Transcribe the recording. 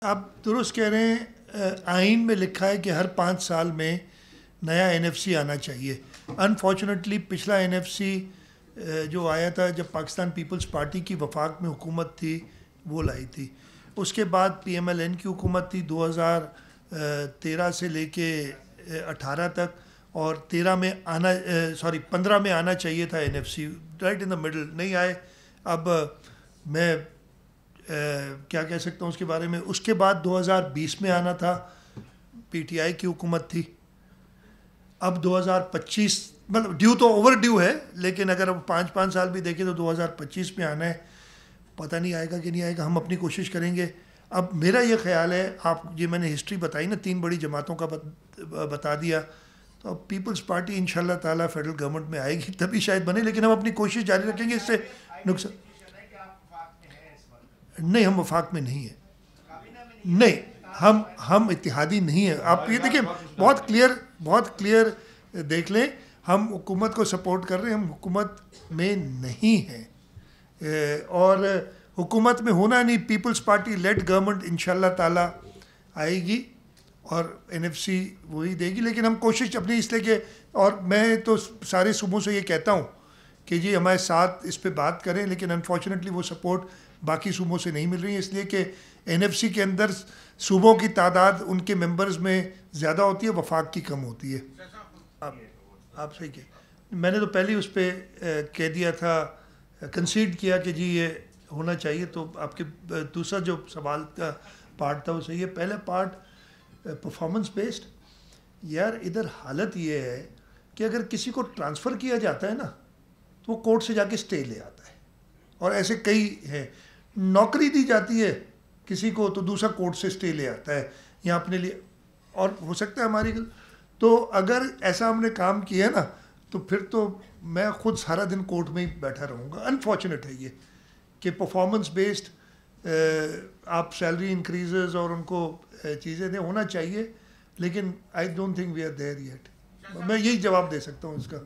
آپ درست کہہ رہے ہیں، آئین میں لکھا ہے کہ ہر 5 سال میں نیا NFC آنا چاہیے. انفارچونیٹلی پچھلا NFC جو آیا تھا جب پاکستان پیپلز پارٹی کی وفاق میں حکومت تھی وہ لائی تھی. اس کے بعد PMLN کی حکومت تھی 2013 سے لے کے 18 تک، اور 15 میں آنا چاہیے تھا NFC، right in the middle نہیں آئے. اب میں کیا کہہ سکتا ہوں اس کے بارے میں. اس کے بعد 2020 میں آنا تھا، PTI کی حکومت تھی. اب 2025 مطلب ڈیو تو اوور ڈیو ہے، لیکن اگر اب 5 سال بھی دیکھیں تو 2025 میں آنا ہے. پتہ نہیں آئے گا کہ نہیں آئے گا، ہم اپنی کوشش کریں گے. اب میرا یہ خیال ہے، آپ یہ میں نے ہسٹری بتائی نا 3 بڑی جماعتوں کا بتا دیا، تو اب پیپلز پارٹی انشاءاللہ تعالیٰ فیڈرل گورنمنٹ میں آئے گی تبھی شاید بنے، لیکن ہم اپنی کوشش جاری رکھیں گے. اس سے نقصان نہیں، ہم وفاق میں نہیں ہیں. نہیں، ہم اتحادی نہیں ہیں. آپ یہ دیکھیں بہت کلیئر دیکھ لیں، ہم حکومت کو سپورٹ کر رہے ہیں، ہم حکومت میں نہیں ہیں، اور حکومت میں ہونا نہیں. پیپلز پارٹی لیڈ گورنمنٹ انشاءاللہ تعالیٰ آئے گی اور NFC وہی دے گی. لیکن ہم کوشش اپنی اس لیے کہ، اور میں تو سارے صوبوں سے یہ کہتا ہوں کہ جی ہمارے ساتھ اس پہ بات کریں، لیکن انفارچونیٹلی وہ سپورٹ باقی صوبوں سے نہیں مل رہی ہے، اس لیے کہ NFC کے اندر صوبوں کی تعداد ان کے ممبرز میں زیادہ ہوتی ہے، وفاق کی کم ہوتی ہے. آپ صحیح کہ میں نے تو پہلے اس پہ کہہ دیا تھا، کنسیڈ کیا کہ جی یہ ہونا چاہیے. تو آپ کے دوسرا جو سوال کا پارٹ تھا وہ صحیح ہے. پہلا پارٹ پرفارمنس بیسڈ، یار ادھر حالت یہ ہے کہ اگر کسی کو ٹرانسفر کیا جاتا ہے نا تو وہ کورٹ سے جا کے اسٹے لے آتا ہے، اور ایسے کئی ہیں. نوکری دی جاتی ہے کسی کو تو دوسرا کورٹ سے اسٹے لے آتا ہے یا اپنے لیے، اور ہو سکتا ہے ہماری. تو اگر ایسا ہم نے کام کیا نا تو پھر تو میں خود سارا دن کورٹ میں ہی بیٹھا رہوں گا. انفارچونیٹ ہے یہ کہ پرفارمنس بیسڈ آپ سیلری انکریزز اور ان کو چیزیں دیں، ہونا چاہیے، لیکن I don't think we are there yet. میں یہی جواب دے سکتا ہوں اس کا.